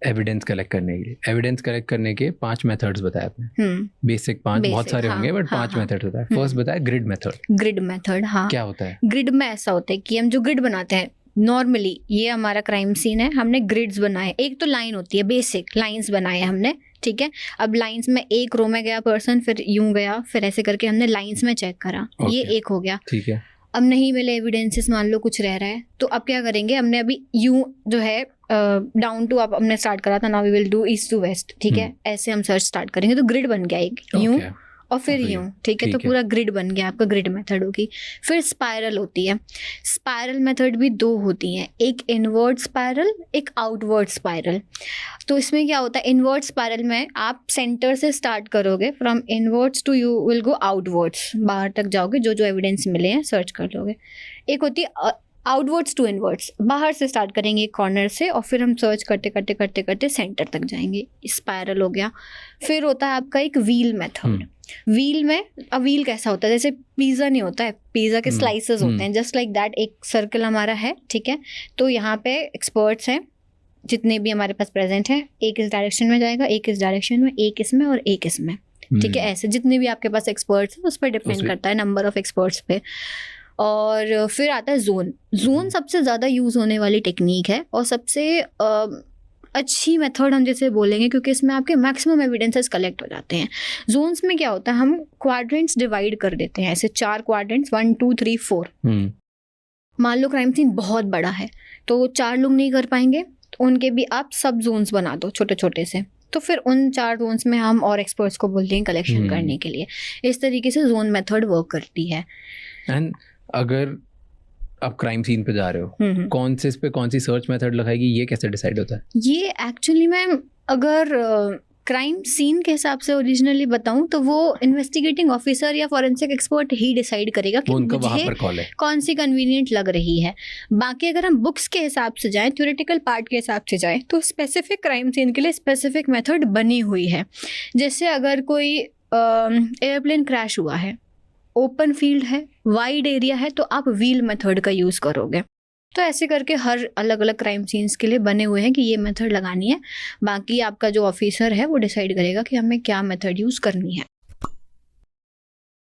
Evidence collect करने के लिए, एविडेंस कलेक्ट करने के 5 मेथड्स बताए आपने। बेसिक 5, बहुत सारे होंगे बट 5 मेथड बताए। फर्स्ट बताया ग्रिड मेथड। ग्रिड मेथड, हाँ क्या होता है? ग्रिड में ऐसा होता है कि हम जो ग्रिड बनाते हैं नॉर्मली, ये हमारा क्राइम सीन है, हमने ग्रिड्स बनाए। एक तो लाइन होती है, बेसिक लाइंस बनाए हमने, ठीक है। अब लाइंस में एक रो में गया पर्सन, फिर यूं गया, फिर ऐसे करके हमने लाइंस में चेक करा, ये एक हो गया, ठीक है। अब नहीं मिले एविडेंसेस, मान लो कुछ रह रहा है, तो अब क्या करेंगे, हमने अभी यूं जो है डाउन टू अप हमने स्टार्ट करा था, now we will do east to west, ठीक है। ऐसे हम सर्च स्टार्ट करेंगे तो ग्रिड बन गया एक, यूं और फिर यूं, ठीक है। तो पूरा ग्रिड बन गया आपका, ग्रिड मेथड होगी। फिर स्पाइरल होती है। स्पाइरल मेथड भी 2 होती हैं, एक इनवर्ड स्पाइरल, एक आउटवर्ड स्पाइरल। तो इसमें क्या होता है, इनवर्ड स्पाइरल में आप सेंटर से स्टार्ट करोगे, from inwards to you will go outwards, बाहर तक जाओगे, जो जो एविडेंस मिले हैं सर्च कर लोगे। एक होती है आउटवर्ड्स टू इनवर्ड्स, बाहर से स्टार्ट करेंगे एक कॉर्नर से और फिर हम सर्च करते करते करते करते सेंटर तक जाएंगे, स्पाइरल हो गया। फिर होता है आपका एक व्हील मेथड। व्हील में, अब व्हील कैसा होता है, जैसे पिज़्ज़ा नहीं होता है, पिज़्ज़ा के स्लाइसेस होते हैं, जस्ट लाइक दैट एक सर्कल हमारा है, ठीक है। तो यहाँ पे एक्सपर्ट्स हैं जितने भी हमारे पास प्रेजेंट है, एक इस डायरेक्शन में जाएगा, एक इस डायरेक्शन में, एक इसमें और एक इसमें, ठीक है। ऐसे जितने भी आपके पास एक्सपर्ट्स हैं उस पर डिपेंड करता है, नंबर ऑफ एक्सपर्ट्स पे। और फिर आता है जोन। जोन सबसे ज़्यादा यूज़ होने वाली टेक्निक है और सबसे अच्छी मेथड हम जैसे बोलेंगे, क्योंकि इसमें आपके मैक्सिमम एविडेंसेस कलेक्ट हो जाते हैं। जोन्स में क्या होता है, हम क्वाड्रेंट्स डिवाइड कर देते हैं, ऐसे 4 क्वाड्रेंट्स, 1 2 3 4। मान लो क्राइम सीन बहुत बड़ा है तो 4 लोग नहीं कर पाएंगे, तो उनके भी आप सब जोन्स बना दो छोटे छोटे से, तो फिर उन 4 जोन्स में हम और एक्सपर्ट्स को बोलते हैं कलेक्शन करने के लिए। इस तरीके से जोन मेथड वर्क करती है। एंड अगर आप क्राइम सीन पे जा रहे हो, कौन से इस पे कौन सी सर्च मेथड लगाएगी, ये कैसे डिसाइड होता है? ये एक्चुअली मैं अगर क्राइम सीन के हिसाब से ओरिजिनली बताऊं तो वो इन्वेस्टिगेटिंग ऑफिसर या फॉरेंसिक एक्सपर्ट ही डिसाइड करेगा कि मुझे कौन सी कन्वीनियंट लग रही है। बाकी अगर हम बुक्स के हिसाब से जाएं, थ्योरेटिकल पार्ट के हिसाब से जाएं, तो स्पेसिफिक क्राइम सीन के लिए स्पेसिफिक मेथड बनी हुई है। जैसे अगर कोई एयरप्लेन क्रैश हुआ है, ओपन फील्ड है, वाइड एरिया है, तो आप व्हील मेथड का यूज़ करोगे। तो ऐसे करके हर अलग अलग क्राइम सीन्स के लिए बने हुए हैं कि ये मेथड लगानी है। बाकी आपका जो ऑफिसर है वो डिसाइड करेगा कि हमें क्या मेथड यूज़ करनी है।